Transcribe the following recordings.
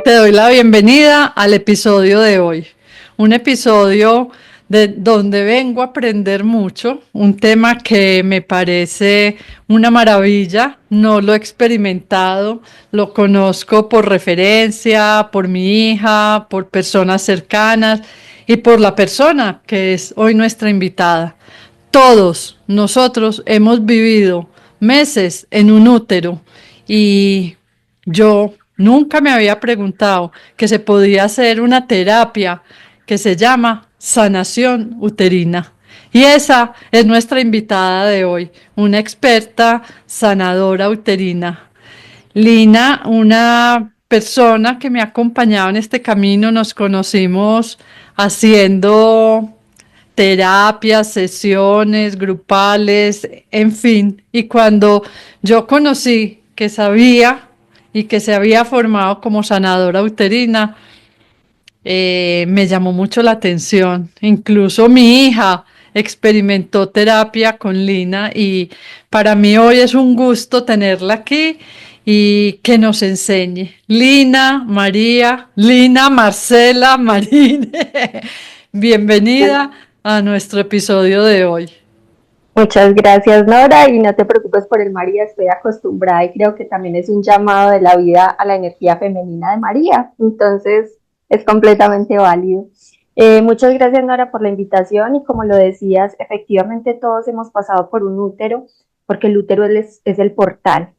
Te doy la bienvenida al episodio de hoy. Un episodio de donde vengo a aprender mucho, un tema que me parece una maravilla. No lo he experimentado, lo conozco por referencia, por mi hija, por personas cercanas y por la persona que es hoy nuestra invitada. Todos nosotros hemos vivido meses en un útero y yo nunca me había preguntado que se podía hacer una terapia que se llama sanación uterina. Y esa es nuestra invitada de hoy, una experta sanadora uterina. Lina, una persona que me ha acompañado en este camino, nos conocimos haciendo terapias, sesiones grupales, en fin. Y cuando yo conocí que sabía y que se había formado como sanadora uterina, me llamó mucho la atención. Incluso mi hija experimentó terapia con Lina y para mí hoy es un gusto tenerla aquí y que nos enseñe. Lina, María, Lina, Marcela, Marine, bienvenida a nuestro episodio de hoy. Muchas gracias, Nora, y no te preocupes por el María, estoy acostumbrada y creo que también es un llamado de la vida a la energía femenina de María, entonces es completamente válido. Muchas gracias, Nora, por la invitación y como lo decías, efectivamente todos hemos pasado por un útero, porque el útero es el portal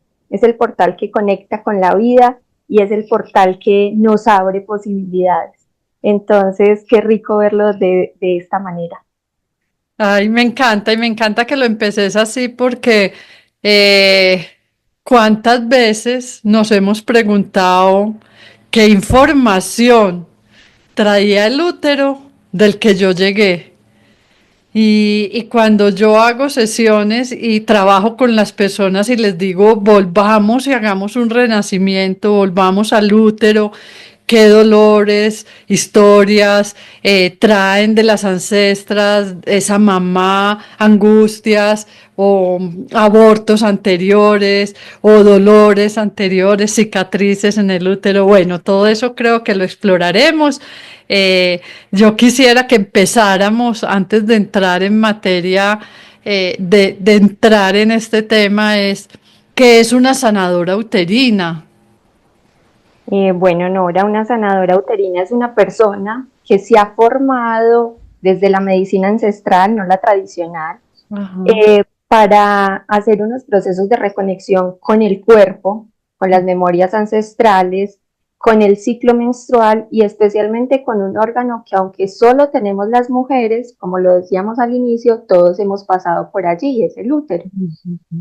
que conecta con la vida y es el portal que nos abre posibilidades. Entonces, qué rico verlo de esta manera. Ay, me encanta y me encanta que lo empeces así porque eh, cuántas veces nos hemos preguntado qué información traía el útero del que yo llegué. Y cuando yo hago sesiones y trabajo con las personas y les digo, volvamos y hagamos un renacimiento, volvamos al útero, qué dolores, historias traen de las ancestras, esa mamá, angustias o abortos anteriores o dolores anteriores, cicatrices en el útero. Bueno, todo eso creo que lo exploraremos. Yo quisiera que empezáramos antes de entrar en materia, de entrar en este tema, es ¿qué es una sanadora uterina? Bueno, Nora, una sanadora uterina es una persona que se ha formado desde la medicina ancestral, no la tradicional, Ajá. para hacer unos procesos de reconexión con el cuerpo, con las memorias ancestrales, con el ciclo menstrual y especialmente con un órgano que aunque solo tenemos las mujeres, como lo decíamos al inicio, todos hemos pasado por allí, es el útero.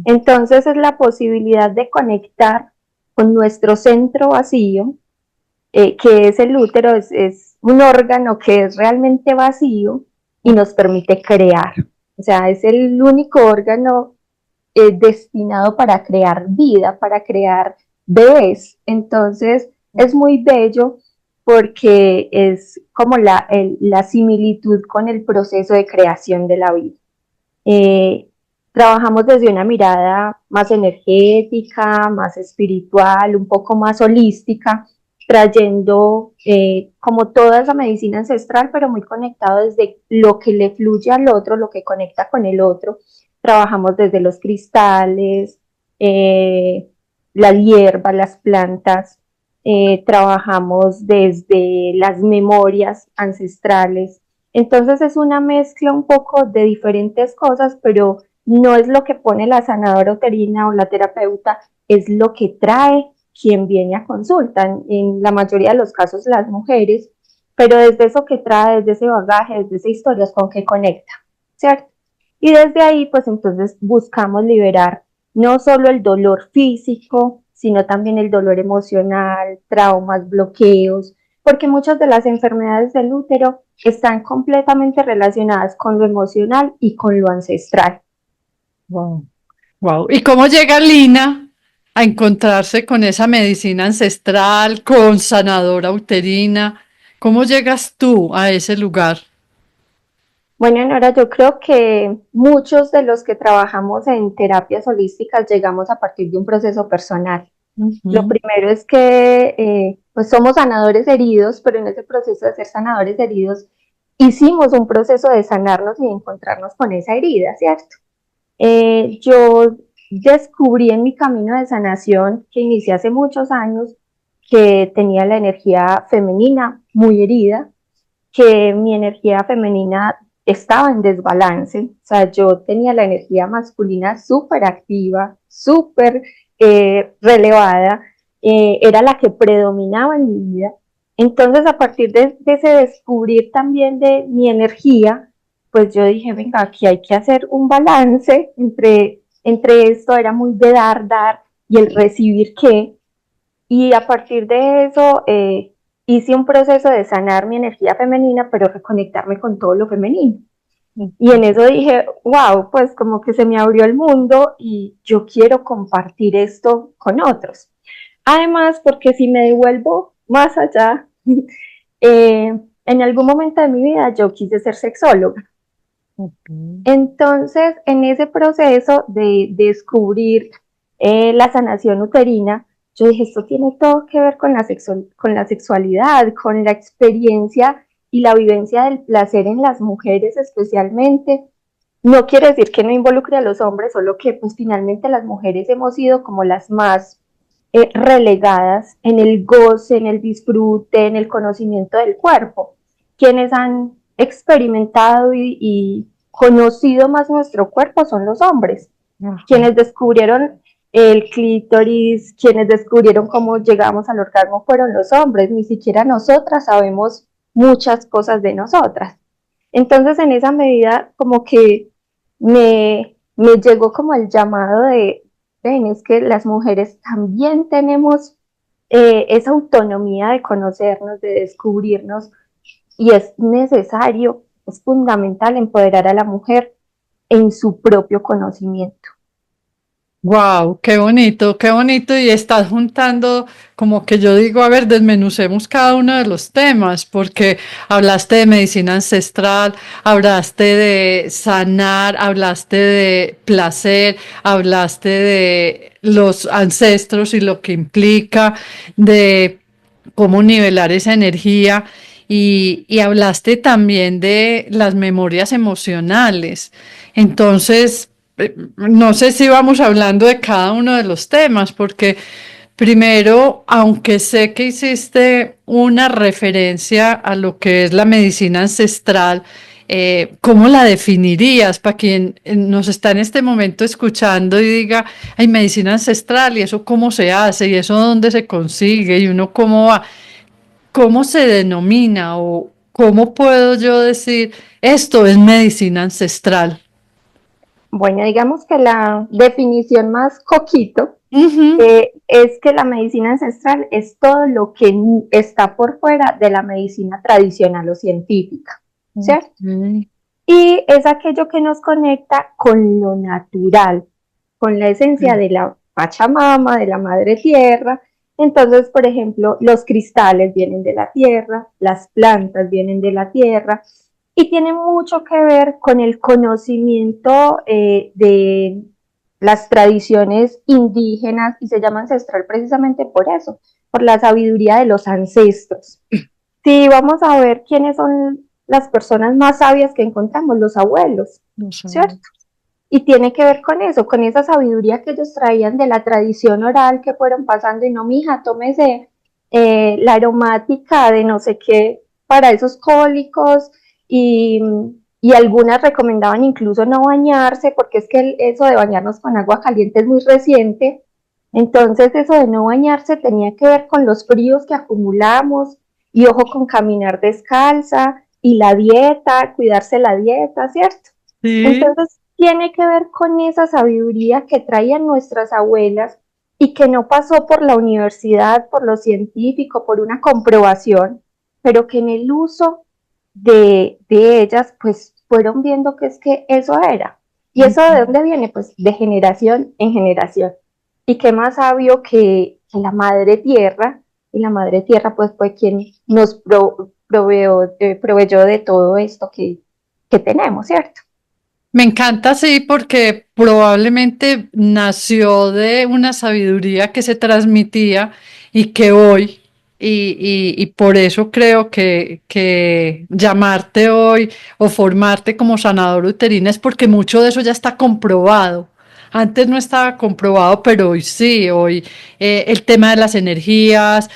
Entonces es la posibilidad de conectar con nuestro centro vacío, que es el útero, es un órgano que es realmente vacío y nos permite crear. O sea, es el único órgano destinado para crear vida, para crear bebés. Entonces es muy bello porque es como la similitud con el proceso de creación de la vida. Eh, Trabajamos desde una mirada más energética, más espiritual, un poco más holística, trayendo como toda esa medicina ancestral, pero muy conectado desde lo que le fluye al otro, lo que conecta con el otro. Trabajamos desde los cristales, eh, las hierbas, las plantas, trabajamos desde las memorias ancestrales, entonces es una mezcla un poco de diferentes cosas, pero no es lo que pone la sanadora uterina o la terapeuta, es lo que trae quien viene a consulta. En la mayoría de los casos las mujeres, pero desde eso que trae, desde ese bagaje, desde esa historia es con que conecta, ¿cierto? Y desde ahí, pues entonces buscamos liberar no solo el dolor físico, sino también el dolor emocional, traumas, bloqueos, porque muchas de las enfermedades del útero están completamente relacionadas con lo emocional y con lo ancestral. Wow. Wow. ¿Y cómo llega Lina a encontrarse con esa medicina ancestral, con sanadora uterina? ¿Cómo llegas tú a ese lugar? Bueno, Nora, yo creo que muchos de los que trabajamos en terapias holísticas llegamos a partir de un proceso personal. Lo Ujú. primero es que pues somos sanadores heridos, pero en ese proceso de ser sanadores heridos hicimos un proceso de sanarnos y de encontrarnos con esa herida, ¿cierto? Yo descubrí en mi camino de sanación, que inicié hace muchos años, que tenía la energía femenina muy herida, que mi energía femenina estaba en desbalance, o sea, yo tenía la energía masculina súper activa, súper relevada, era la que predominaba en mi vida. Entonces, a partir de ese descubrir también de mi energía, pues yo dije, venga, aquí hay que hacer un balance entre esto, era muy de dar, y el recibir qué, y a partir de eso hice un proceso de sanar mi energía femenina, pero reconectarme con todo lo femenino. Y en eso dije, wow, pues como que se me abrió el mundo y yo quiero compartir esto con otros. Además, porque si me devuelvo más allá, en algún momento de mi vida yo quise ser sexóloga. Ok. Entonces, en ese proceso de descubrir la sanación uterina, yo dije, esto tiene todo que ver con la sexualidad, con la experiencia y la vivencia del placer en las mujeres especialmente. No quiere decir que no involucre a los hombres, solo que pues finalmente las mujeres hemos sido como las más relegadas en el goce, en el disfrute, en el conocimiento del cuerpo. Quienes han experimentado y conocido más nuestro cuerpo son los hombres. Ajá. Quienes descubrieron el clítoris, quienes descubrieron cómo llegamos al orgasmo fueron los hombres, ni siquiera nosotras sabemos muchas cosas de nosotras. Entonces, en esa medida, como que me llegó como el llamado de, ven, es que las mujeres también tenemos esa autonomía de conocernos, de descubrirnos, y es necesario, es fundamental empoderar a la mujer en su propio conocimiento. Wow, qué bonito, y estás juntando, como que yo digo, a ver, desmenucemos cada uno de los temas, porque hablaste de medicina ancestral, hablaste de sanar, hablaste de placer, hablaste de los ancestros y lo que implica, de cómo nivelar esa energía, y hablaste también de las memorias emocionales. Entonces, no sé si vamos hablando de cada uno de los temas, porque primero, aunque sé que hiciste una referencia a lo que es la medicina ancestral, ¿cómo la definirías para quien nos está en este momento escuchando y diga, hay medicina ancestral y eso cómo se hace y eso dónde se consigue y uno cómo va? ¿Cómo se denomina o cómo puedo yo decir esto es medicina ancestral? Bueno, digamos que la definición más coquito Ujú. es que la medicina ancestral es todo lo que está por fuera de la medicina tradicional o científica, ¿cierto? Ok. Y es aquello que nos conecta con lo natural, con la esencia de la Pachamama, de la Madre Tierra. Entonces, por ejemplo, los cristales vienen de la tierra, las plantas vienen de la tierra, y tiene mucho que ver con el conocimiento de las tradiciones indígenas, y se llama ancestral precisamente por eso, por la sabiduría de los ancestros. Si vamos a ver quiénes son las personas más sabias que encontramos, los abuelos, No sabía. ¿cierto? Y tiene que ver con eso, con esa sabiduría que ellos traían de la tradición oral que fueron pasando, y no, mija, tómese la aromática de no sé qué para esos cólicos, y, y algunas recomendaban incluso no bañarse, porque es que eso de bañarnos con agua caliente es muy reciente. Entonces eso de no bañarse tenía que ver con los fríos que acumulamos, y ojo con caminar descalza, y la dieta, cuidarse la dieta, ¿cierto? Sí, Entonces, tiene que ver con esa sabiduría que traían nuestras abuelas y que no pasó por la universidad, por lo científico, por una comprobación, pero que en el uso de ellas, pues fueron viendo que es que eso era. ¿Y eso de dónde viene? Pues de generación en generación. ¿Y qué más sabio que la madre tierra? Y la madre tierra, pues fue quien nos proveyó de todo esto que tenemos, ¿cierto? Me encanta, sí, porque probablemente nació de una sabiduría que se transmitía y que hoy, y por eso creo que llamarte hoy o formarte como sanador uterina es porque mucho de eso ya está comprobado. Antes no estaba comprobado, pero hoy sí, hoy el tema de las energías,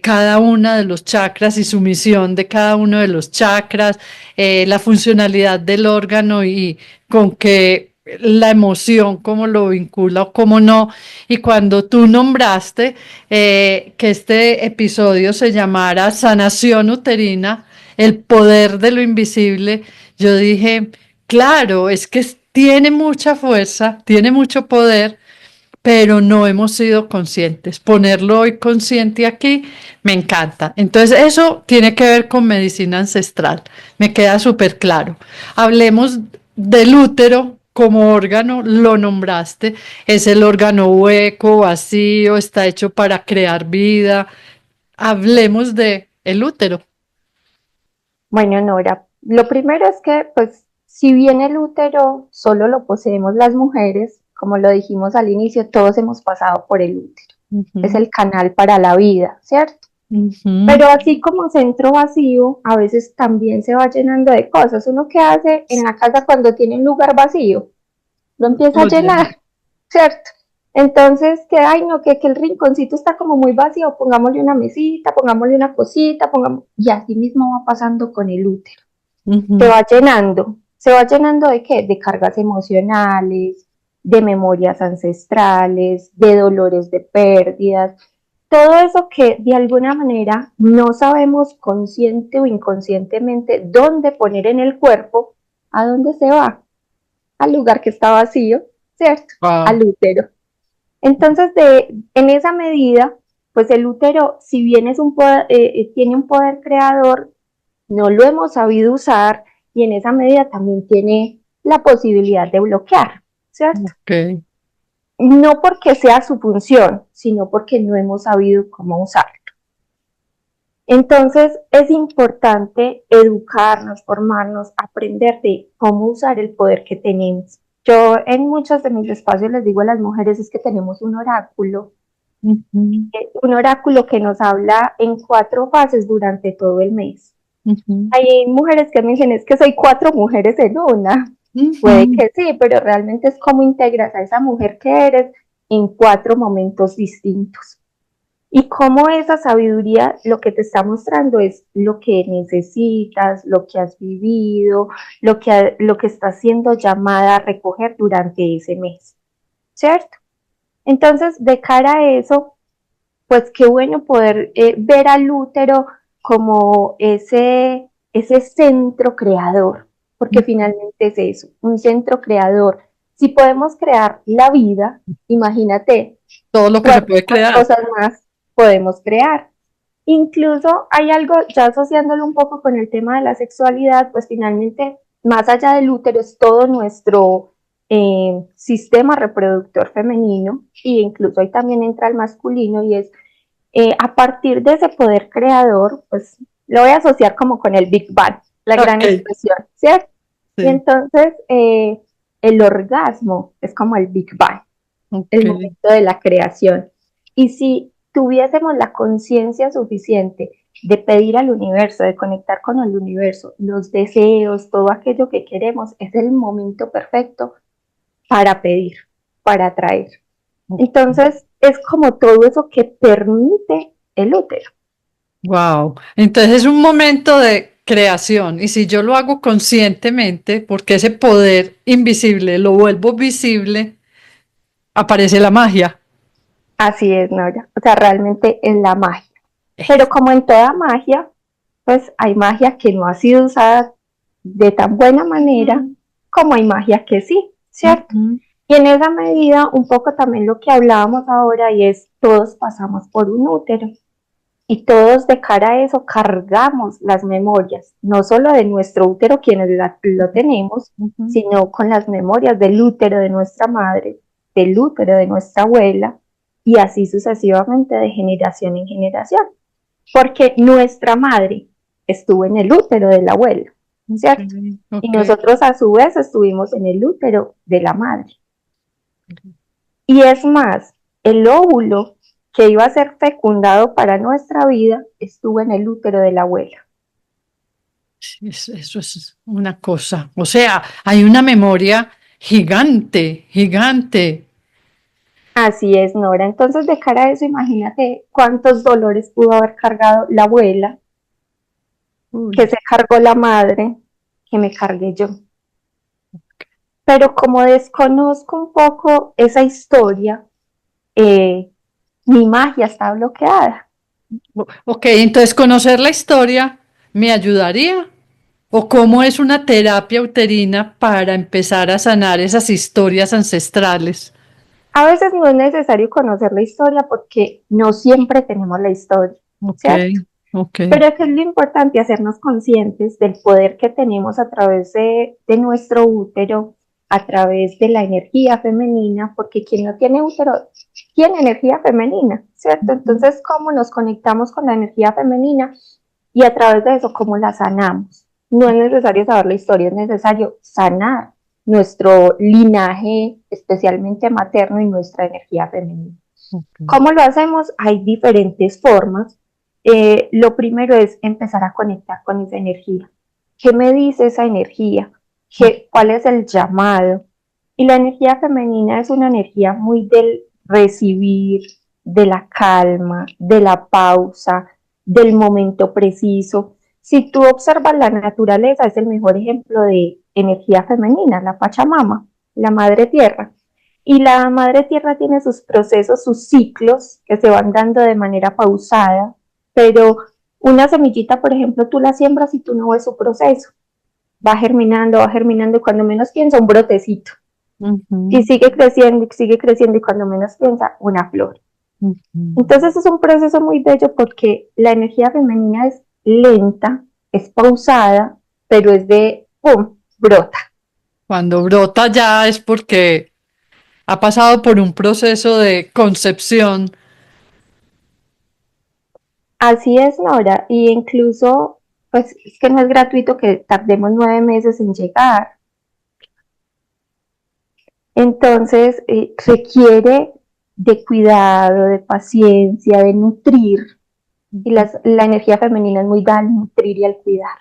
cada uno de los chakras y su misión de cada uno de los chakras, la funcionalidad del órgano y con que la emoción, cómo lo vincula o cómo no. Y cuando tú nombraste que este episodio se llamara Sanación Uterina, el poder de lo invisible, yo dije, claro, es que tiene mucha fuerza, tiene mucho poder, pero no hemos sido conscientes. Ponerlo hoy consciente aquí me encanta. Entonces, eso tiene que ver con medicina ancestral. Me queda súper claro. Hablemos del útero como órgano, lo nombraste. Es el órgano hueco, vacío, está hecho para crear vida. Hablemos de el útero. Bueno, Nora, lo primero es que, pues, si bien el útero solo lo poseemos las mujeres, como lo dijimos al inicio, todos hemos pasado por el útero. Es Ujú, el canal para la vida, ¿cierto? ujú. Pero así como centro vacío, a veces también se va llenando de cosas. ¿Uno qué hace en la casa cuando tiene un lugar vacío? Lo empieza a Oye, llenar, ¿cierto? Entonces, que, ay, no, que el rinconcito está como muy vacío, pongámosle una mesita, pongámosle una cosita, pongamos... Y así mismo va pasando con el útero. Se ujú. va llenando. ¿Se va llenando de qué? De cargas emocionales, de memorias ancestrales, de dolores de pérdidas, todo eso que de alguna manera no sabemos consciente o inconscientemente dónde poner en el cuerpo, ¿a dónde se va? Al lugar que está vacío, ¿cierto? Wow. Al útero. Entonces, en esa medida, pues el útero, si bien es un poder, tiene un poder creador, no lo hemos sabido usar y en esa medida también tiene la posibilidad de bloquear, ¿cierto? Ok. No porque sea su función, sino porque no hemos sabido cómo usarlo. Entonces es importante educarnos, formarnos, aprender de cómo usar el poder que tenemos. Yo en muchos de mis espacios les digo a las mujeres es que tenemos Ujú, un oráculo que nos habla en 4 fases durante todo el mes. ujú, Hay mujeres que me dicen es que soy 4 mujeres en una. Puede ujú. que sí, pero realmente es cómo integras a esa mujer que eres en 4 momentos distintos. Y cómo esa sabiduría lo que te está mostrando es lo que necesitas, lo que has vivido, lo que estás siendo llamada a recoger durante ese mes, ¿cierto? Entonces, de cara a eso, pues qué bueno poder ver al útero como ese centro creador, porque finalmente es eso, un centro creador. Si podemos crear la vida, imagínate Todo lo que se puede cuántas crear. cosas más podemos crear. Incluso hay algo, ya asociándolo un poco con el tema de la sexualidad, pues finalmente, más allá del útero, es todo nuestro sistema reproductor femenino, e incluso ahí también entra el masculino, y es a partir de ese poder creador, pues lo voy a asociar como con el Big Bang, la gran Ok, expresión, ¿cierto? Y sí, entonces el orgasmo es como el Big Bang, ok. el momento de la creación. Y si tuviésemos la conciencia suficiente de pedir al universo, de conectar con el universo, los deseos, todo aquello que queremos, es el momento perfecto para pedir, para atraer. Entonces, es como todo eso que permite el útero. Wow. Entonces es un momento de creación y si yo lo hago conscientemente, porque ese poder invisible lo vuelvo visible, aparece la magia. Así es, Nora. O sea, realmente es la magia. Pero como en toda magia, pues hay magia que no ha sido usada de tan buena manera como hay magia que sí, ¿cierto? Ujú. Y en esa medida, un poco también lo que hablábamos ahora y es, todos pasamos por un útero y todos de cara a eso cargamos las memorias, no solo de nuestro útero quienes lo tenemos, Ujú. sino con las memorias del útero de nuestra madre, del útero de nuestra abuela y así sucesivamente de generación en generación, porque nuestra madre estuvo en el útero de la abuela. Ok, ¿cierto? Y ok. nosotros a su vez estuvimos en el útero de la madre. Y es más, el óvulo que iba a ser fecundado para nuestra vida estuvo en el útero de la abuela. Sí, eso es una cosa. O sea, hay una memoria gigante, gigante. Así es, Nora. Entonces, de cara a eso, imagínate cuántos dolores pudo haber cargado la abuela, que Uy, se cargó la madre, que me cargué yo. Pero como desconozco un poco esa historia, eh, mi magia está bloqueada. ok, entonces conocer la historia me ayudaría. ¿O cómo es una terapia uterina para empezar a sanar esas historias ancestrales? A veces no es necesario conocer la historia porque no siempre tenemos la historia, Ok, ¿cierto? ok. Pero es lo importante hacernos conscientes del poder que tenemos a través de nuestro útero, a través de la energía femenina, porque quien no tiene útero tiene energía femenina, ¿cierto? Entonces, ¿cómo nos conectamos con la energía femenina y a través de eso, cómo la sanamos? No es necesario saber la historia, es necesario sanar nuestro linaje, especialmente materno, y nuestra energía femenina. Ok. ¿Cómo lo hacemos? Hay diferentes formas. Lo primero es empezar a conectar con esa energía. ¿Qué me dice esa energía? ¿Cuál es el llamado? Y la energía femenina es una energía muy del recibir, de la calma, de la pausa, del momento preciso. Si tú observas la naturaleza, es el mejor ejemplo de energía femenina, la Pachamama, la Madre Tierra. Y la madre tierra tiene sus procesos, sus ciclos que se van dando de manera pausada, pero una semillita, por ejemplo, tú la siembras y tú no ves su proceso. Va germinando y cuando menos piensa un brotecito. Y Ujú, sigue creciendo y cuando menos piensa una flor. ujú. Entonces es un proceso muy bello porque la energía femenina es lenta, es pausada, pero es de, ¡pum!, brota. Cuando brota ya es porque ha pasado por un proceso de concepción. Así es, Nora, y incluso, pues es que no es gratuito que tardemos 9 meses en llegar. Entonces, requiere de cuidado, de paciencia, de nutrir. Y la energía femenina es muy dada al nutrir y al cuidar.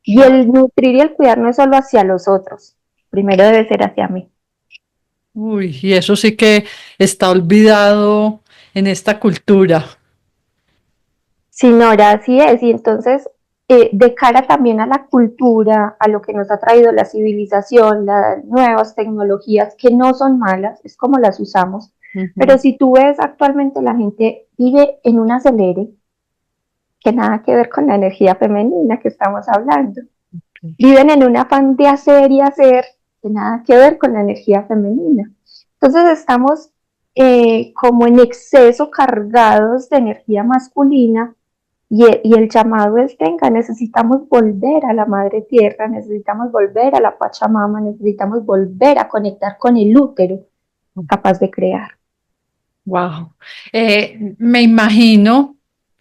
Y el nutrir y el cuidar no es solo hacia los otros, primero debe ser hacia mí. Uy, y eso sí que está olvidado en esta cultura. Sí, Nora, así es. Y entonces, de cara también a la cultura, a lo que nos ha traído la civilización, las nuevas tecnologías, que no son malas, es como las usamos. Pero Ujú. si tú ves actualmente la gente vive en un acelere que nada que ver con la energía femenina que estamos hablando. Viven en un afán de hacer y hacer que nada que ver con la energía femenina. Entonces estamos como en exceso cargados de energía masculina y el llamado es, venga, necesitamos volver a la madre tierra, necesitamos volver a la Pachamama, necesitamos volver a conectar con el útero capaz de crear. Wow. Me imagino,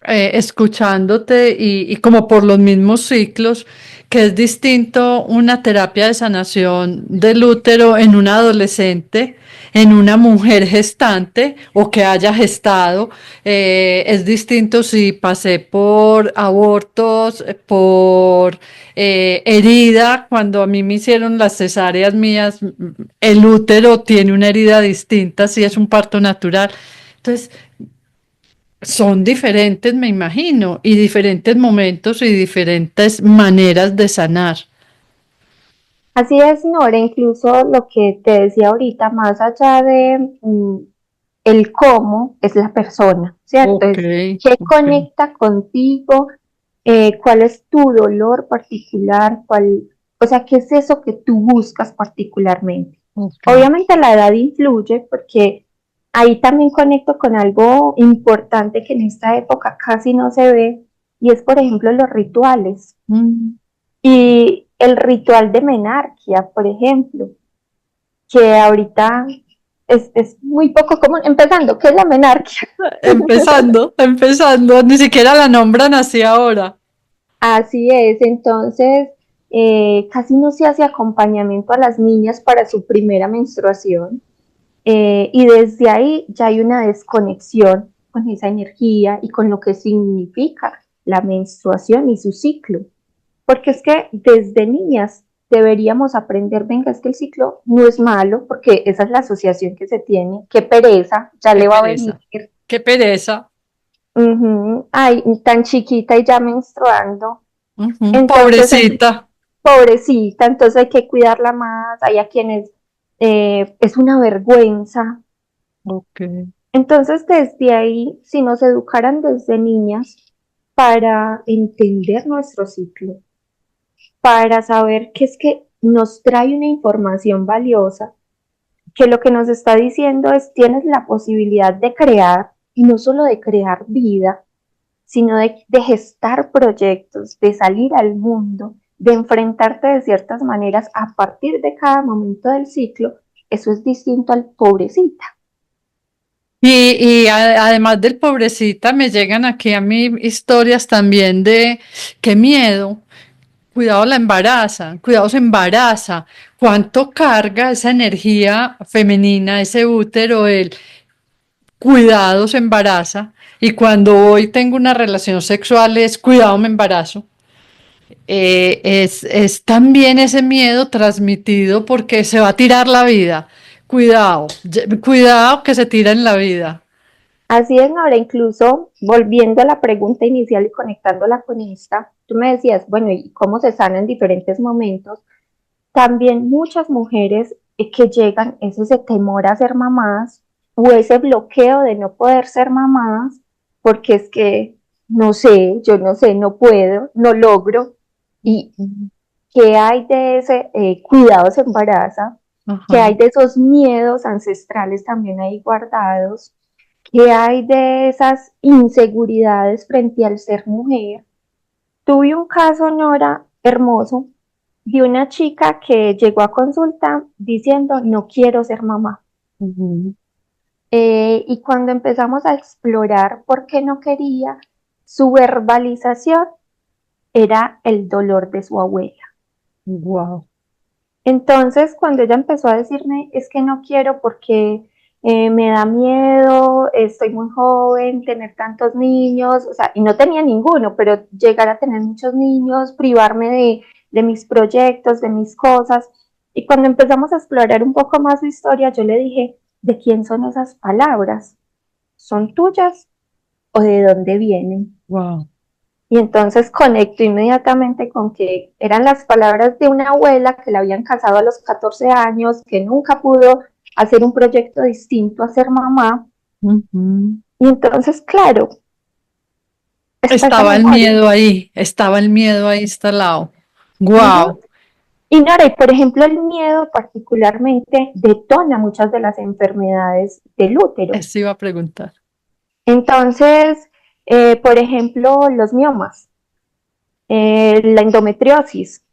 escuchándote y como por los mismos ciclos, que es distinto una terapia de sanación del útero en un adolescente, en una mujer gestante o que haya gestado. Es distinto si pasé por abortos, por herida. Cuando a mí me hicieron las cesáreas mías, el útero tiene una herida distinta si es un parto natural. Entonces, son diferentes, me imagino, y diferentes momentos y diferentes maneras de sanar. Así es, Nora, incluso lo que te decía ahorita, más allá de el cómo, es la persona, ¿cierto? Ok, Es qué ok, conecta contigo, cuál es tu dolor particular, o sea, qué es eso que tú buscas particularmente. ok. Obviamente la edad influye porque ahí también conecto con algo importante que en esta época casi no se ve y es, por ejemplo, los rituales. Mm. Y el ritual de menarquia, por ejemplo, que ahorita es muy poco común. Empezando, ¿qué es la menarquia? Empezando, ni siquiera la nombran así ahora. Así es, entonces, casi no se hace acompañamiento a las niñas para su primera menstruación. Y desde ahí ya hay una desconexión con esa energía y con lo que significa la menstruación y su ciclo. Porque es que desde niñas deberíamos aprender, venga, es que el ciclo no es malo, porque esa es la asociación que se tiene, qué pereza, ya Qué le va a venir. pereza, qué pereza. Ay, tan chiquita y ya menstruando. Ujú, Entonces, pobrecita. pobrecita, entonces hay que cuidarla más, hay a quienes es una vergüenza. Ok. Entonces, desde ahí, si nos educaran desde niñas para entender nuestro ciclo, para saber que es que nos trae una información valiosa, que lo que nos está diciendo es tienes la posibilidad de crear, y no solo de crear vida, sino de gestar proyectos, de salir al mundo, de enfrentarte de ciertas maneras a partir de cada momento del ciclo. Eso es distinto al pobrecita. Además del pobrecita, me llegan aquí a mí historias también de qué miedo. Cuidado la embaraza, cuidado se embaraza. ¿Cuánto carga esa energía femenina, ese útero, el cuidado se embaraza? Y cuando hoy tengo una relación sexual es cuidado me embarazo. Es también ese miedo transmitido porque se va a tirar la vida. Cuidado, cuidado que se tira en la vida. Así es, ahora incluso volviendo a la pregunta inicial y conectándola con esta, tú me decías, bueno, ¿y cómo se sana en diferentes momentos? También muchas mujeres que llegan es ese temor a ser mamás o ese bloqueo de no poder ser mamás porque es que no sé, yo no sé, no puedo, no logro. ¿Y qué hay de ese cuidado se embaraza? ¿Qué Ajá. hay de esos miedos ancestrales también ahí guardados? ¿Qué hay de esas inseguridades frente al ser mujer? Tuve un caso, Nora, hermoso, de una chica que llegó a consulta diciendo, no quiero ser mamá. Ujú. Y cuando empezamos a explorar por qué no quería, su verbalización era el dolor de su abuela. Wow. Entonces, cuando ella empezó a decirme, es que no quiero porque me da miedo, estoy muy joven, tener tantos niños, o sea, y no tenía ninguno, pero llegar a tener muchos niños, privarme de mis proyectos, de mis cosas. Y cuando empezamos a explorar un poco más su historia, yo le dije, ¿de quién son esas palabras? ¿Son tuyas o de dónde vienen? Wow. Y entonces conecto inmediatamente con que eran las palabras de una abuela que la habían casado a los 14 años, que nunca pudo hacer un proyecto distinto a ser mamá. Ujú. Y entonces, claro, está esa memoria. Estaba el miedo ahí instalado. Uh -huh. Wow. Y Nora, y por ejemplo, el miedo particularmente detona muchas de las enfermedades del útero. Eso iba a preguntar. Entonces, por ejemplo, los miomas, la endometriosis,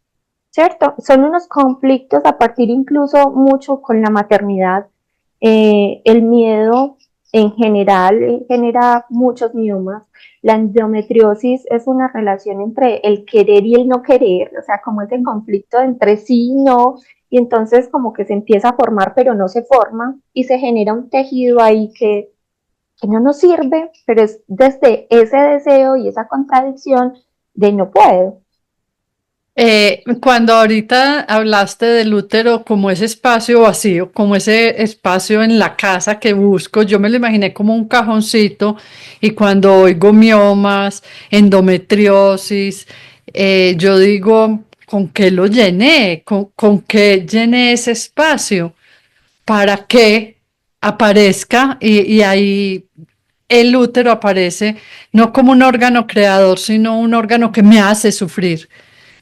¿cierto? Son unos conflictos a partir incluso mucho con la maternidad. El miedo en general genera muchos miomas. La endometriosis es una relación entre el querer y el no querer, o sea, como ese conflicto entre sí y no, y entonces como que se empieza a formar pero no se forma y se genera un tejido ahí que no nos sirve, pero es desde ese deseo y esa contradicción de no puedo. Cuando ahorita hablaste del útero como ese espacio vacío, como ese espacio en la casa que busco, yo me lo imaginé como un cajoncito y cuando oigo miomas, endometriosis, yo digo, ¿con qué lo llené? ¿Con qué llené ese espacio? Para que aparezca y ahí el útero aparece no como un órgano creador, sino un órgano que me hace sufrir.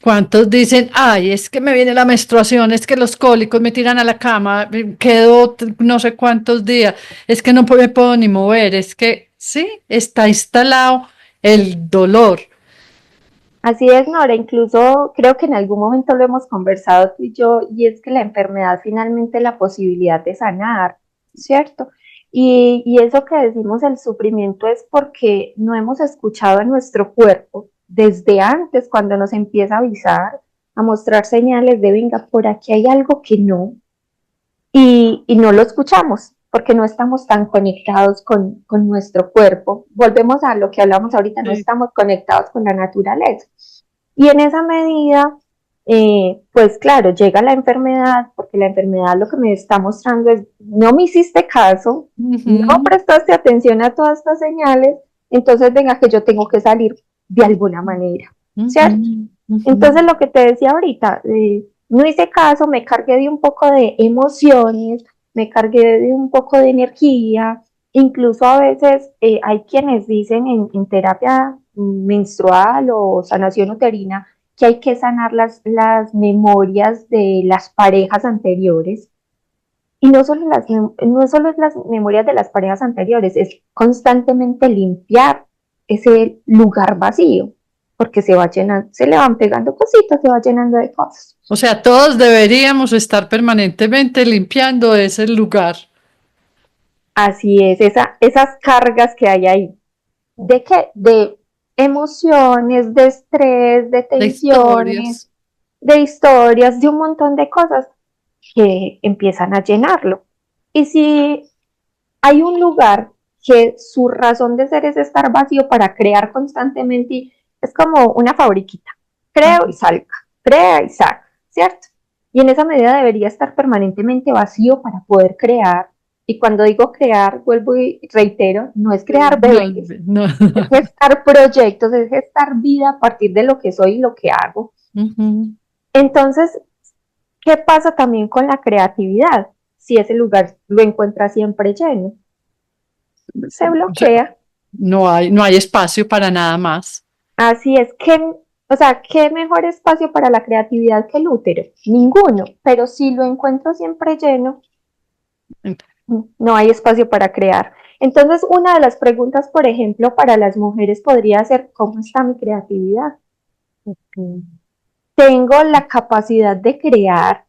¿Cuántos dicen, ay, es que me viene la menstruación, es que los cólicos me tiran a la cama, quedo no sé cuántos días, es que no me puedo ni mover, es que sí, está instalado el dolor. Así es, Nora, incluso creo que en algún momento lo hemos conversado tú y yo, y es que la enfermedad finalmente es la posibilidad de sanar, ¿cierto? Y eso que decimos el sufrimiento es porque no hemos escuchado a nuestro cuerpo desde antes, cuando nos empieza a avisar. a mostrar señales de, venga, por aquí hay algo que no, y no lo escuchamos porque no estamos tan conectados con nuestro cuerpo. Volvemos a lo que hablamos ahorita, no Sí. estamos conectados con la naturaleza. Y en esa medida, pues claro, llega la enfermedad, porque la enfermedad lo que me está mostrando es, no me hiciste caso, no Ujú, prestaste atención a todas estas señales, entonces venga que yo tengo que salir de alguna manera, ujú, ¿cierto? ujú. Entonces lo que te decía ahorita, no hice caso, me cargué de un poco de emociones, me cargué de un poco de energía, incluso a veces hay quienes dicen en terapia menstrual o sanación uterina que hay que sanar las memorias de las parejas anteriores. Y no solo es las memorias de las parejas anteriores, es constantemente limpiar ese lugar vacío, porque se va llenando, se le van pegando cositas, se va llenando de cosas. O sea, todos deberíamos estar permanentemente limpiando ese lugar Así es, esas cargas que hay ahí. ¿De qué? De emociones, de estrés, de de tensiones, historias. de historias, de un montón de cosas que empiezan a llenarlo. Y si hay un lugar que su razón de ser es estar vacío para crear constantemente, es como una fabriquita, creo y salga, crea y saca, ¿cierto? Y en esa medida debería estar permanentemente vacío para poder crear. Y cuando digo crear, vuelvo y reitero, no es Sí, crear no, bebés, no. es gestar proyectos, es gestar vida a partir de lo que soy y lo que hago. Ujú. Entonces, ¿qué pasa también con la creatividad? Si ese lugar lo encuentra siempre lleno, se O sea, bloquea. no hay espacio para nada más. Así es que, o sea, ¿qué mejor espacio para la creatividad que el útero? Ninguno, pero si lo encuentro siempre lleno, no hay espacio para crear. Entonces, una de las preguntas, por ejemplo, para las mujeres podría ser, ¿cómo está mi creatividad? ¿Tengo la capacidad de crear?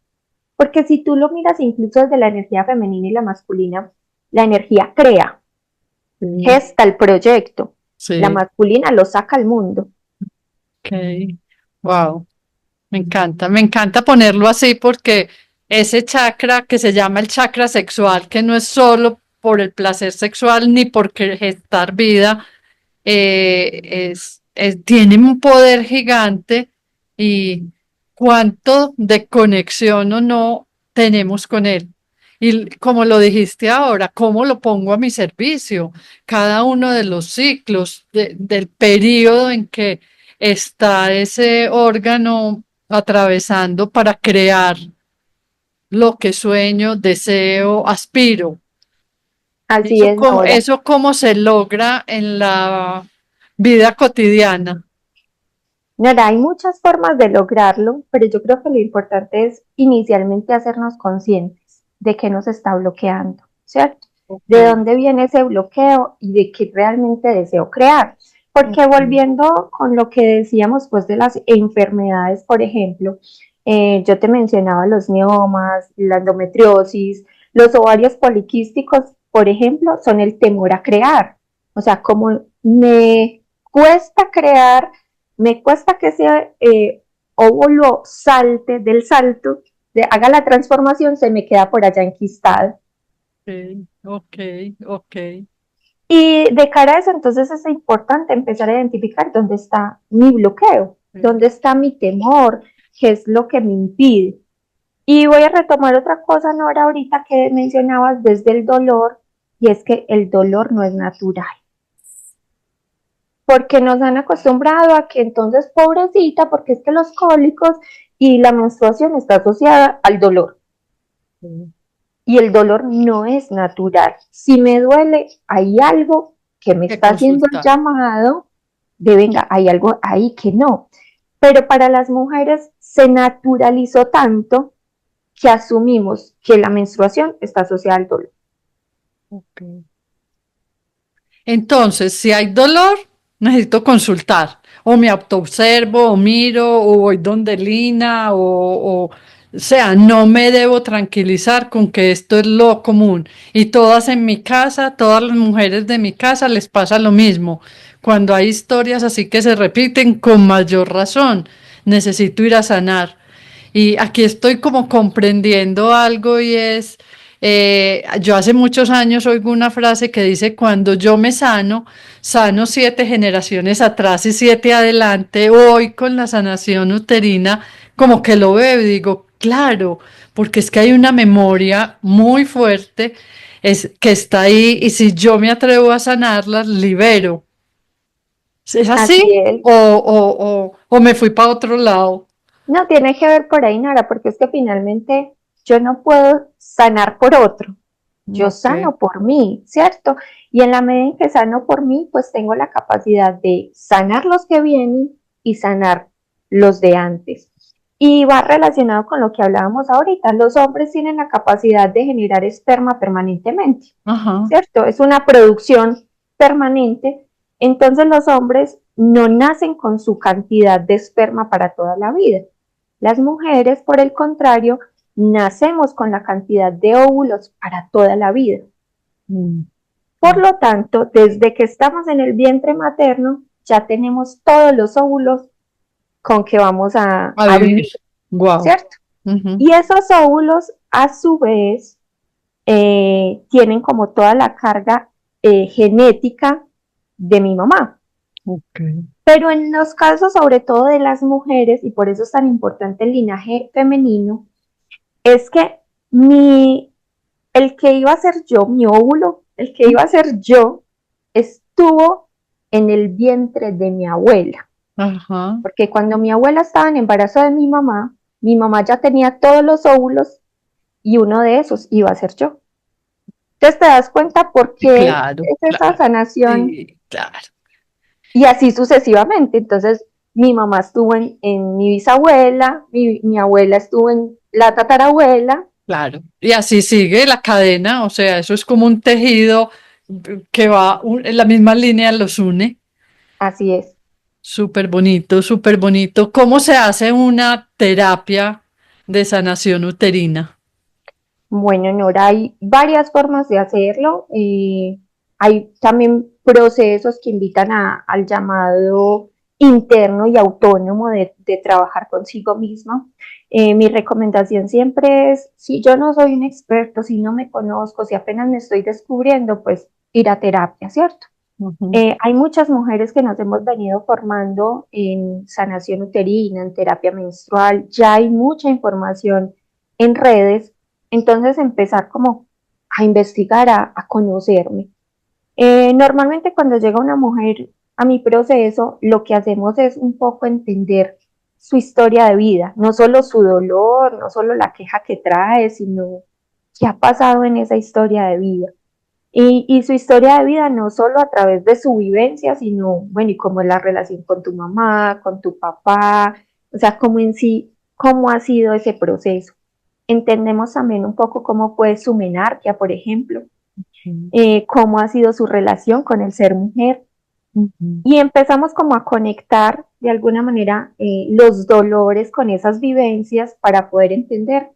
Porque si tú lo miras incluso desde la energía femenina y la masculina, la energía crea, Sí, gesta el proyecto, la sí, masculina lo saca al mundo. ok. Wow, me encanta ponerlo así porque ese chakra que se llama el chakra sexual, que no es solo por el placer sexual ni por gestar vida, tiene un poder gigante y cuánto de conexión o no tenemos con él. Y como lo dijiste ahora, ¿cómo lo pongo a mi servicio? Cada uno de los ciclos, del periodo en que está ese órgano atravesando para crear lo que sueño, deseo, aspiro. Así es, Nora. Eso cómo se logra en la vida cotidiana. Nora, hay muchas formas de lograrlo, pero yo creo que lo importante es inicialmente hacernos conscientes de qué nos está bloqueando, ¿cierto? De Ok, dónde viene ese bloqueo y de qué realmente deseo crear. Porque ok. volviendo con lo que decíamos pues de las enfermedades, por ejemplo, yo te mencionaba los miomas, la endometriosis, los ovarios poliquísticos, por ejemplo, son el temor a crear. O sea, como me cuesta crear, me cuesta que ese óvulo salte del salto, haga la transformación, se me queda por allá enquistado. Ok, ok. Y de cara a eso, entonces es importante empezar a identificar dónde está mi bloqueo, dónde está mi temor, qué es lo que me impide. Y voy a retomar otra cosa, Nora, ahorita que mencionabas desde el dolor, y es que el dolor no es natural. Porque nos han acostumbrado a que entonces, pobrecita, porque es que los cólicos y la menstruación está asociada al dolor. Sí. Y el dolor no es natural. Si me duele, hay algo que me Que está haciendo el consultar. llamado de venga, hay algo ahí que no. Pero para las mujeres se naturalizó tanto que asumimos que la menstruación está asociada al dolor. Ok. Entonces, si hay dolor, necesito consultar. O me autoobservo, o miro, o voy donde Lina, o sea, no me debo tranquilizar con que esto es lo común. Y todas en mi casa, todas las mujeres de mi casa les pasa lo mismo. Cuando hay historias así que se repiten, con mayor razón, necesito ir a sanar. Y aquí estoy como comprendiendo algo y es, yo hace muchos años oigo una frase que dice, cuando yo me sano, sano 7 generaciones atrás y 7 adelante. Hoy con la sanación uterina, como que lo veo y digo, claro, porque es que hay una memoria muy fuerte que está ahí y si yo me atrevo a sanarla, libero. ¿Es así? Así es. ¿O me fui para otro lado? No tiene que ver por ahí, Nora, porque es que finalmente yo no puedo sanar por otro, yo Ok. sano por mí, ¿cierto? Y en la medida en que sano por mí, pues tengo la capacidad de sanar los que vienen y sanar los de antes. Y va relacionado con lo que hablábamos ahorita, los hombres tienen la capacidad de generar esperma permanentemente, Ajá. ¿cierto? Es una producción permanente, entonces los hombres no nacen con su cantidad de esperma para toda la vida. Las mujeres, por el contrario, nacemos con la cantidad de óvulos para toda la vida. Mm. Por lo tanto, desde que estamos en el vientre materno, ya tenemos todos los óvulos con que vamos A a vivir. vivir, Wow. ¿cierto? Y esos óvulos, a su vez, tienen como toda la carga genética de mi mamá. Ok. Pero en los casos, sobre todo de las mujeres, y por eso es tan importante el linaje femenino, es que mi, el que iba a ser yo, mi óvulo, el que iba a ser yo, estuvo en el vientre de mi abuela. Ajá. Porque cuando mi abuela estaba en embarazo de mi mamá ya tenía todos los óvulos y uno de esos iba a ser yo. Entonces te das cuenta por Sí, qué claro, es esa claro. sanación Sí, claro, y así sucesivamente. Entonces mi mamá estuvo en mi bisabuela, mi abuela estuvo en la tatarabuela. claro. Y así sigue la cadena, o sea, eso es como un tejido que va en la misma línea, los une. Así es. Súper bonito, súper bonito. ¿Cómo se hace una terapia de sanación uterina? Bueno, Nora, hay varias formas de hacerlo. Hay también procesos que invitan al llamado interno y autónomo de trabajar consigo mismo. Mi recomendación siempre es, si yo no soy un experto, si no me conozco, si apenas me estoy descubriendo, pues ir a terapia, ¿cierto? Ujú. Hay muchas mujeres que nos hemos venido formando en sanación uterina, en terapia menstrual, ya hay mucha información en redes, entonces empezar como a investigar, a conocerme. Normalmente cuando llega una mujer a mi proceso, lo que hacemos es un poco entender su historia de vida, no solo su dolor, no solo la queja que trae, sino qué ha pasado en esa historia de vida. Y su historia de vida no solo a través de su vivencia, sino, bueno, y cómo es la relación con tu mamá, con tu papá, o sea, cómo en sí, cómo ha sido ese proceso. Entendemos también un poco cómo fue su menarquia, por ejemplo, cómo ha sido su relación con el ser mujer. Ujú. Y empezamos como a conectar de alguna manera los dolores con esas vivencias para poder entender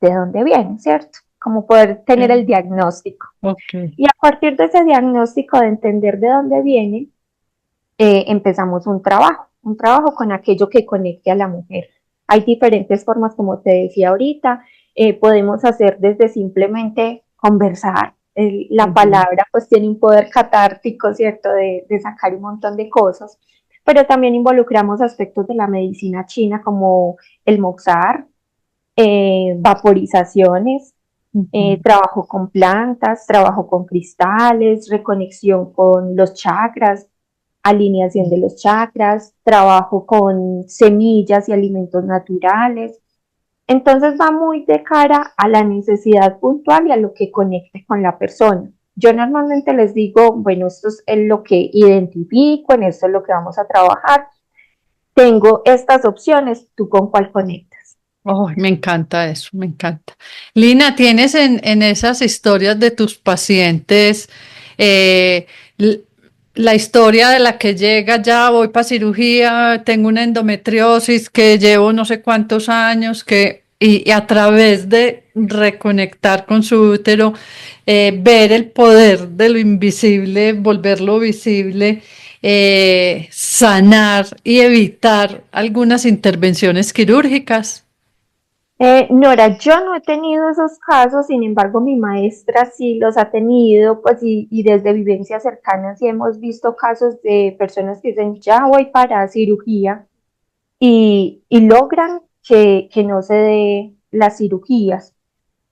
de dónde vienen, ¿cierto? Como poder tener el diagnóstico. Ok. Y a partir de ese diagnóstico de entender de dónde viene, empezamos un trabajo con aquello que conecte a la mujer. Hay diferentes formas, como te decía ahorita, podemos hacer desde simplemente conversar. La Ujú. palabra pues tiene un poder catártico, ¿cierto? De sacar un montón de cosas, pero también involucramos aspectos de la medicina china como el moxar, vaporizaciones, Ujú. trabajo con plantas, trabajo con cristales, reconexión con los chakras, alineación de los chakras, trabajo con semillas y alimentos naturales. Entonces va muy de cara a la necesidad puntual y a lo que conecte con la persona. Yo normalmente les digo, bueno, esto es lo que identifico, en esto es lo que vamos a trabajar. Tengo estas opciones, ¿tú con cuál conectas? Ay, me encanta eso, me encanta. Lina, ¿tienes en esas historias de tus pacientes eh, l- la historia de la que llega, ya voy para cirugía, tengo una endometriosis que llevo no sé cuántos años, y a través de reconectar con su útero, ver el poder de lo invisible, volverlo visible, sanar y evitar algunas intervenciones quirúrgicas? Nora, yo no he tenido esos casos, sin embargo, mi maestra sí los ha tenido, pues, y desde vivencias cercanas sí hemos visto casos de personas que dicen, ya voy para cirugía y logran que no se dé las cirugías.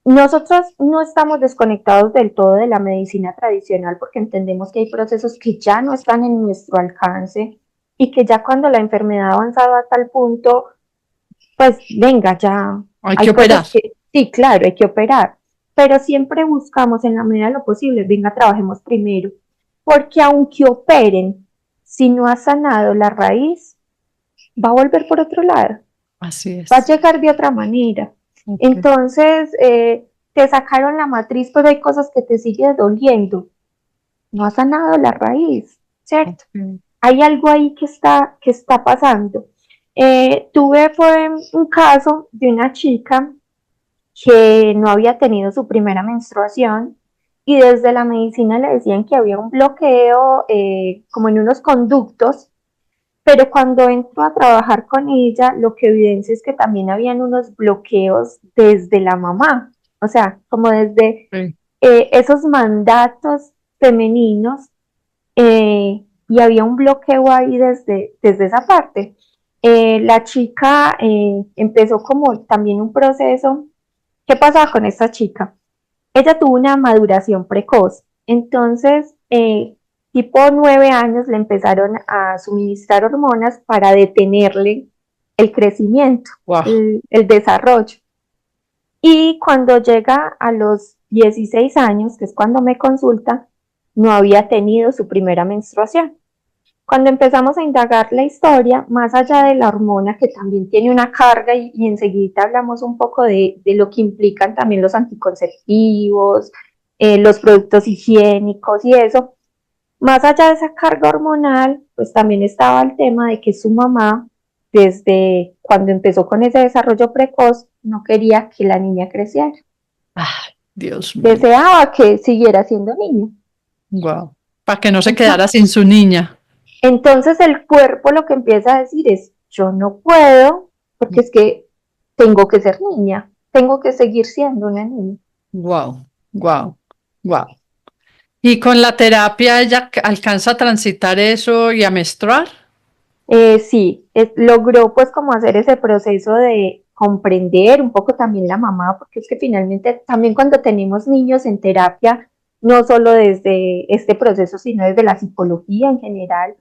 Nosotros no estamos desconectados del todo de la medicina tradicional porque entendemos que hay procesos que ya no están en nuestro alcance y que ya cuando la enfermedad ha avanzado a tal punto, pues venga, ya Hay que hay operar. cosas que sí, claro, hay que operar, pero siempre buscamos en la medida de lo posible, venga, trabajemos primero, porque aunque operen, si no ha sanado la raíz, va a volver por otro lado, Así va a es. llegar de otra manera. Ok, Entonces, te sacaron la matriz, pero hay cosas que te siguen doliendo, no ha sanado la raíz, ¿cierto? ok. Hay algo ahí que está pasando. Fue un caso de una chica que no había tenido su primera menstruación y desde la medicina le decían que había un bloqueo como en unos conductos, pero cuando entro a trabajar con ella, lo que evidencia es que también habían unos bloqueos desde la mamá, o sea, como desde Sí. esos mandatos femeninos y había un bloqueo ahí desde esa parte. La chica empezó como también un proceso. ¿Qué pasaba con esta chica? Ella tuvo una maduración precoz, entonces, tipo 9 años le empezaron a suministrar hormonas para detenerle el crecimiento, Wow. el desarrollo. Y cuando llega a los 16 años, que es cuando me consulta, no había tenido su primera menstruación. Cuando empezamos a indagar la historia, más allá de la hormona que también tiene una carga y enseguida hablamos un poco de lo que implican también los anticonceptivos, los productos higiénicos y eso, más allá de esa carga hormonal, pues también estaba el tema de que su mamá, desde cuando empezó con ese desarrollo precoz, no quería que la niña creciera, Ay, Dios mío. deseaba que siguiera siendo niña. Wow. Para que no se quedara Entonces, sin su niña. Entonces el cuerpo lo que empieza a decir es, yo no puedo, porque es que tengo que ser niña, tengo que seguir siendo una niña. Wow, wow, wow. ¿Y con la terapia ella alcanza a transitar eso y a menstruar? Sí, logró pues como hacer ese proceso de comprender un poco también la mamá, porque es que finalmente también cuando tenemos niños en terapia, no solo desde este proceso, sino desde la psicología en general,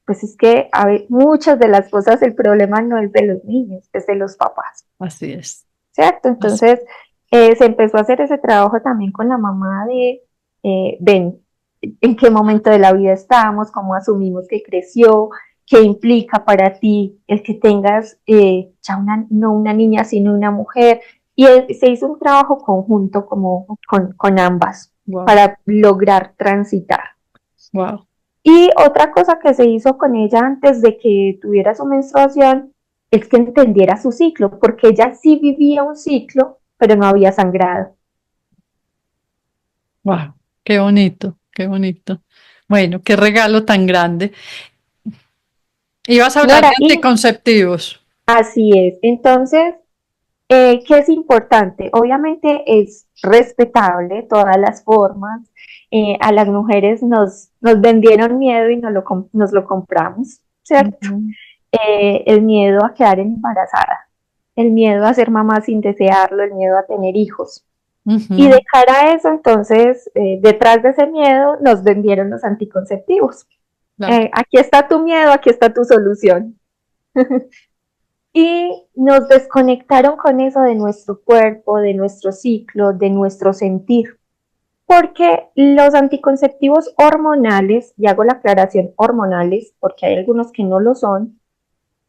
pues es que muchas de las cosas, el problema no es de los niños, es de los papás. Así es. ¿Cierto? Así- Entonces se empezó a hacer ese trabajo también con la mamá de, ven, en qué momento de la vida estamos, cómo asumimos que creció, qué implica para ti el que tengas ya no una niña, sino una mujer. Y se hizo un trabajo conjunto como con ambas Wow, para lograr transitar. wow. Y otra cosa que se hizo con ella antes de que tuviera su menstruación es que entendiera su ciclo, porque ella sí vivía un ciclo, pero no había sangrado. Wow, qué bonito, qué bonito. Bueno, qué regalo tan grande. Ibas a hablar Nora, de y anticonceptivos. así es. Entonces, ¿qué es importante? Obviamente es respetable todas las formas. A las mujeres nos vendieron miedo y nos lo compramos, ¿cierto? Ujú, El miedo a quedar embarazada, el miedo a ser mamá sin desearlo, el miedo a tener hijos. Y ujú, de cara a eso, entonces, detrás de ese miedo nos vendieron los anticonceptivos. claro. Aquí está tu miedo, aquí está tu solución. Y nos desconectaron con eso de nuestro cuerpo, de nuestro ciclo, de nuestro sentir. Porque los anticonceptivos hormonales, y hago la aclaración hormonales, porque hay algunos que no lo son,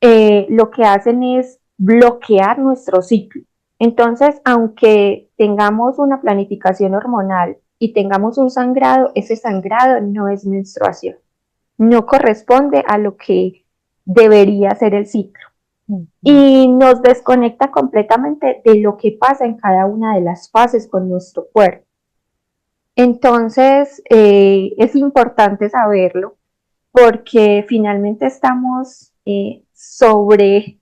lo que hacen es bloquear nuestro ciclo. Entonces, aunque tengamos una planificación hormonal y tengamos un sangrado, ese sangrado no es menstruación, no corresponde a lo que debería ser el ciclo Ujú. y nos desconecta completamente de lo que pasa en cada una de las fases con nuestro cuerpo. Entonces, es importante saberlo porque finalmente estamos sobre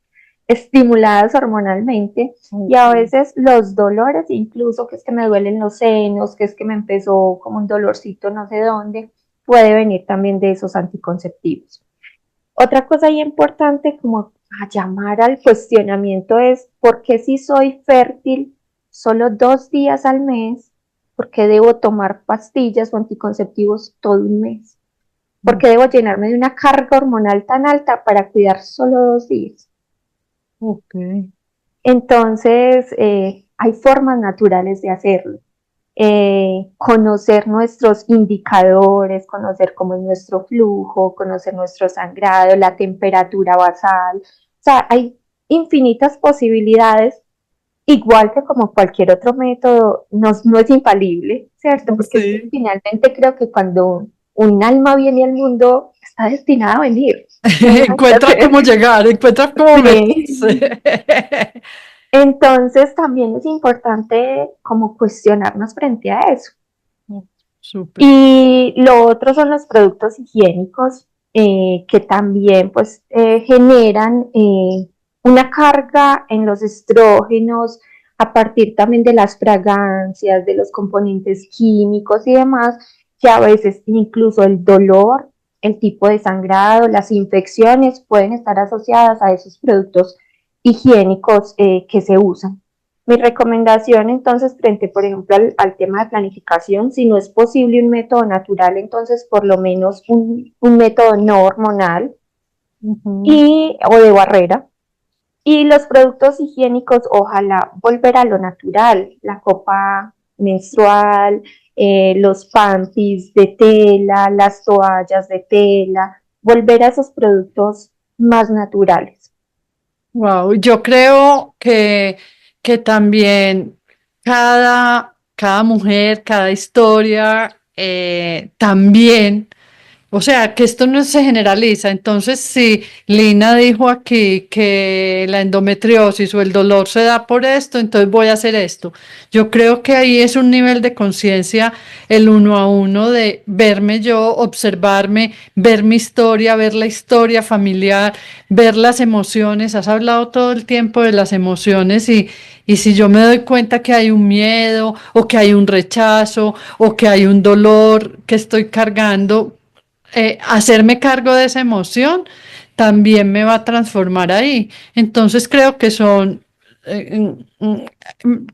estimuladas hormonalmente y a veces los dolores, incluso que es que me duelen los senos, que es que me empezó como un dolorcito no sé dónde, puede venir también de esos anticonceptivos. Otra cosa importante como a llamar al cuestionamiento es ¿por qué si soy fértil solo 2 días al mes? ¿Por qué debo tomar pastillas o anticonceptivos todo un mes? ¿Por qué debo llenarme de una carga hormonal tan alta para cuidar solo 2 días? Ok. Entonces, hay formas naturales de hacerlo. Conocer nuestros indicadores, conocer cómo es nuestro flujo, conocer nuestro sangrado, la temperatura basal. O sea, hay infinitas posibilidades, igual que como cualquier otro método, no es infalible, ¿cierto? Porque es que Sí. finalmente creo que cuando un alma viene al mundo, está destinada a venir. No hay nada que Encuentra cómo hacer. llegar, encuentra cómo Sí. meterse. Entonces también es importante como cuestionarnos frente a eso. Súper. Y lo otro son los productos higiénicos que también pues generan una carga en los estrógenos a partir también de las fragancias, de los componentes químicos y demás, que a veces incluso el dolor, el tipo de sangrado, las infecciones pueden estar asociadas a esos productos higiénicos que se usan. Mi recomendación entonces frente, por ejemplo, al tema de planificación, si no es posible un método natural, entonces por lo menos un método no hormonal Ujú. o de barrera. Y los productos higiénicos, ojalá volver a lo natural, la copa menstrual, los panties de tela, las toallas de tela, volver a esos productos más naturales. Wow, yo creo que también cada mujer, cada historia, también. O sea, que esto no se generaliza. Entonces, si Lina dijo aquí que la endometriosis o el dolor se da por esto, entonces voy a hacer esto. Yo creo que ahí es un nivel de conciencia, el uno a uno, de verme yo, observarme, ver mi historia, ver la historia familiar, ver las emociones. Has hablado todo el tiempo de las emociones y si yo me doy cuenta que hay un miedo o que hay un rechazo o que hay un dolor que estoy cargando, hacerme cargo de esa emoción también me va a transformar ahí. Entonces creo que son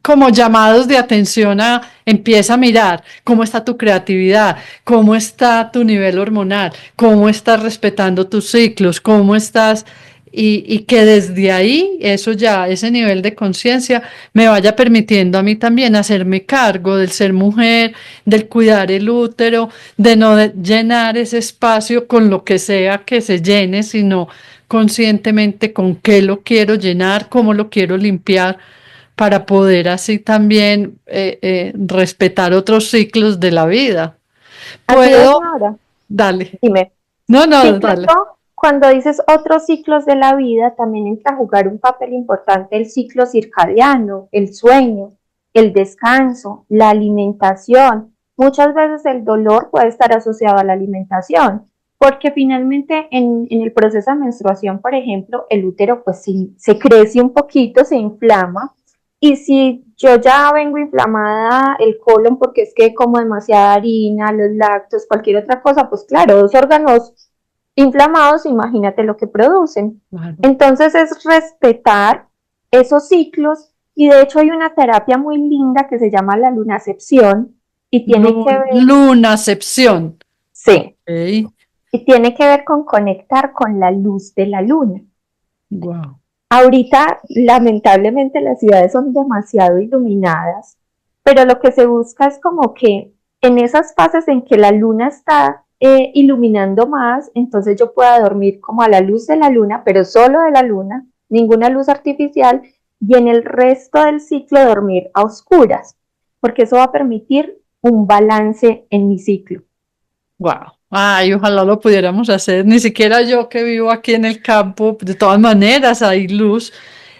como llamados de atención a empieza a mirar cómo está tu creatividad, cómo está tu nivel hormonal, cómo estás respetando tus ciclos, cómo estás y que desde ahí, eso ya, ese nivel de conciencia me vaya permitiendo a mí también hacerme cargo del ser mujer, del cuidar el útero, de no llenar ese espacio con lo que sea que se llene, sino conscientemente con qué lo quiero llenar, cómo lo quiero limpiar, para poder así también respetar otros ciclos de la vida. Así es, Puedo, Nora. dale. Dime. No, Sí, no, dale. incluso cuando dices otros ciclos de la vida, también entra a jugar un papel importante el ciclo circadiano, el sueño, el descanso, la alimentación. Muchas veces el dolor puede estar asociado a la alimentación, porque finalmente en el proceso de menstruación, por ejemplo, el útero pues se crece un poquito, se inflama, y si yo ya vengo inflamada el colon porque es que como demasiada harina, los lácteos, cualquier otra cosa, pues claro, dos órganos inflamados, imagínate lo que producen. Claro. Entonces es respetar esos ciclos y de hecho hay una terapia muy linda que se llama la lunacepción y tiene que ver, Lunacepción. sí, Ok. y tiene que ver con conectar con la luz de la luna. Wow. Ahorita, lamentablemente, las ciudades son demasiado iluminadas, pero lo que se busca es como que en esas fases en que la luna está iluminando más, entonces yo pueda dormir como a la luz de la luna, pero solo de la luna, ninguna luz artificial, y en el resto del ciclo dormir a oscuras, porque eso va a permitir un balance en mi ciclo. Wow. Ay, ojalá lo pudiéramos hacer. Ni siquiera yo que vivo aquí en el campo, de todas maneras hay luz.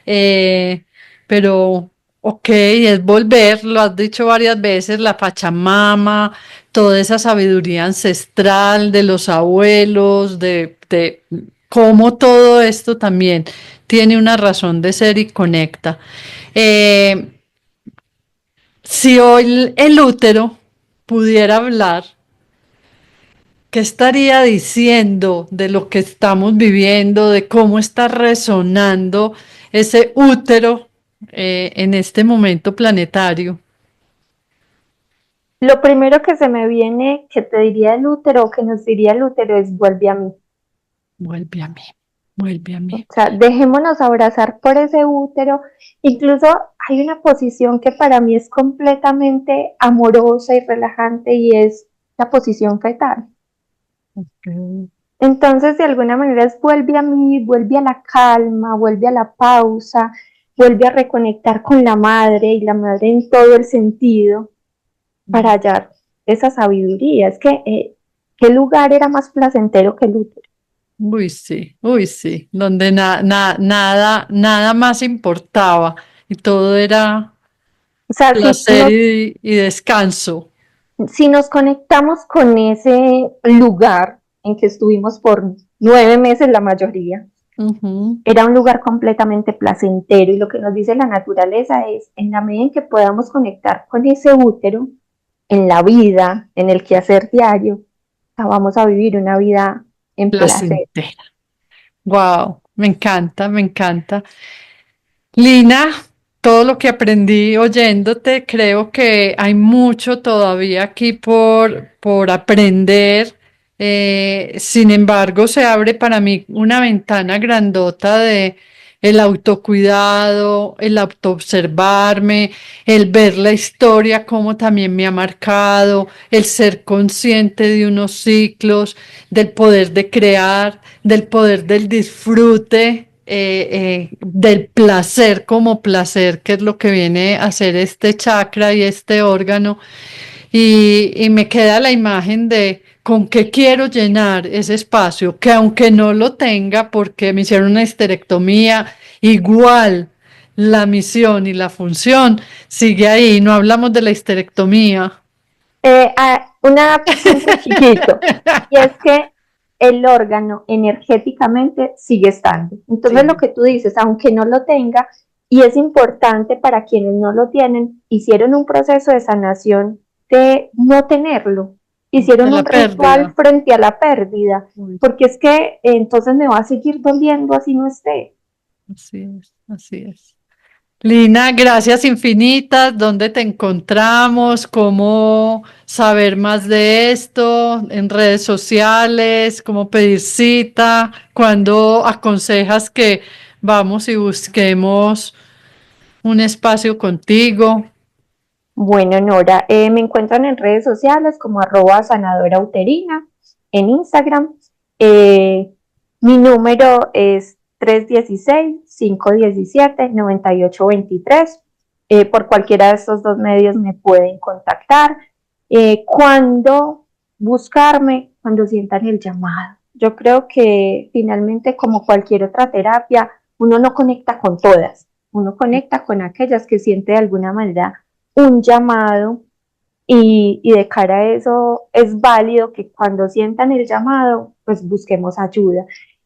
Eh, pero, ok, es volver, lo has dicho varias veces, la Pachamama, toda esa sabiduría ancestral de los abuelos, cómo todo esto también tiene una razón de ser y conecta. Eh, si hoy el útero pudiera hablar, ¿qué estaría diciendo de lo que estamos viviendo, de cómo está resonando ese útero en este momento planetario? Lo primero que se me viene, que te diría el útero, o que nos diría el útero, es vuelve a mí. Vuelve a mí, vuelve a O mí. sea, dejémonos abrazar por ese útero. Incluso hay una posición que para mí es completamente amorosa y relajante y es la posición fetal. Okay. Entonces, de alguna manera es vuelve a mí, vuelve a la calma, vuelve a la pausa, vuelve a reconectar con la madre y la madre en todo el sentido para hallar esa sabiduría. Es que, ¿qué lugar era más placentero que el útero? Uy, sí, donde nada más importaba y todo era O sea, placer y descanso. si nos conectamos con ese lugar en que estuvimos por 9 meses la mayoría, Ujú. era un lugar completamente placentero y lo que nos dice la naturaleza es, en la medida en que podamos conectar con ese útero, en la vida, en el quehacer diario, vamos a vivir una vida en placer. Placentera. Wow, me encanta, me encanta. Lina, todo lo que aprendí oyéndote, creo que hay mucho todavía aquí por aprender. Sin embargo, se abre para mí una ventana grandota de el autocuidado, el autoobservarme, el ver la historia como también me ha marcado, el ser consciente de unos ciclos, del poder de crear, del poder del disfrute, del placer como placer, que es lo que viene a hacer este chakra y este órgano. Y me queda la imagen de con qué quiero llenar ese espacio, que aunque no lo tenga porque me hicieron una histerectomía, igual la misión y la función sigue ahí. No hablamos de la histerectomía. Un punto chiquito, y es que el órgano energéticamente sigue estando. Entonces lo Sí, que tú dices, aunque no lo tenga, y es importante para quienes no lo tienen, hicieron un proceso de sanación de no tenerlo, de hicieron la un ritual pérdida. frente a la pérdida, Uy, porque es que entonces me va a seguir doliendo así no esté. así es, así es. Lina, gracias infinitas. ¿Dónde te encontramos? ¿Cómo saber más de esto? ¿En redes sociales? ¿Cómo pedir cita? ¿Cuándo aconsejas que vamos y busquemos un espacio contigo? Bueno, Nora, me encuentran en redes sociales como @sanadorauterina en Instagram. Mi número es 316-517-9823. Por cualquiera de estos dos medios me pueden contactar. Cuando buscarme, cuando sientan el llamado. Yo creo que finalmente, como cualquier otra terapia, uno no conecta con todas, uno conecta con aquellas que siente de alguna manera un llamado y de cara a eso es válido que cuando sientan el llamado, pues busquemos ayuda.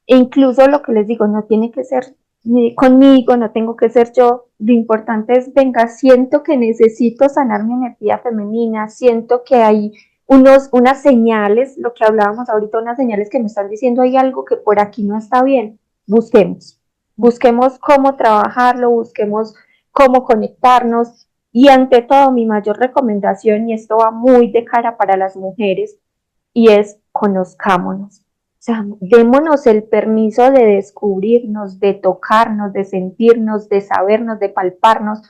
E incluso lo que les digo, no tiene que ser ni conmigo, no tengo que ser yo. Lo importante es, venga, siento que necesito sanar mi energía femenina, siento que hay unas señales, lo que hablábamos ahorita, unas señales que me están diciendo hay algo que por aquí no está bien. Busquemos, busquemos cómo trabajarlo, busquemos cómo conectarnos y ante todo, mi mayor recomendación, y esto va muy de cara para las mujeres, y es conozcámonos. O sea, démonos el permiso de descubrirnos, de tocarnos, de sentirnos, de sabernos, de palparnos.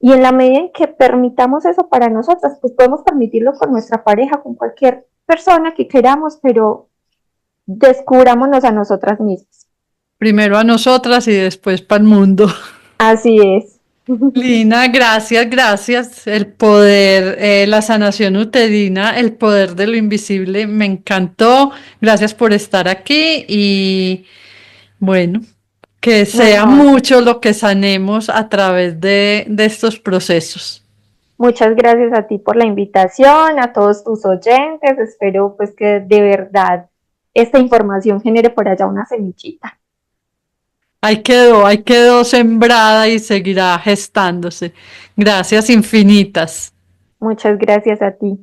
Y en la medida en que permitamos eso para nosotras, pues podemos permitirlo con nuestra pareja, con cualquier persona que queramos, pero descubrámonos a nosotras mismas. Primero a nosotras y después para el mundo. Así es. Lina, gracias, gracias. El poder, la sanación uterina, el poder de lo invisible, me encantó. Gracias por estar aquí y bueno, que sea No, mucho lo que sanemos a través de estos procesos. muchas gracias a ti por la invitación, a todos tus oyentes. Espero pues que de verdad esta información genere por allá una semillita. Ahí quedó sembrada y seguirá gestándose. Gracias infinitas. Muchas gracias a ti.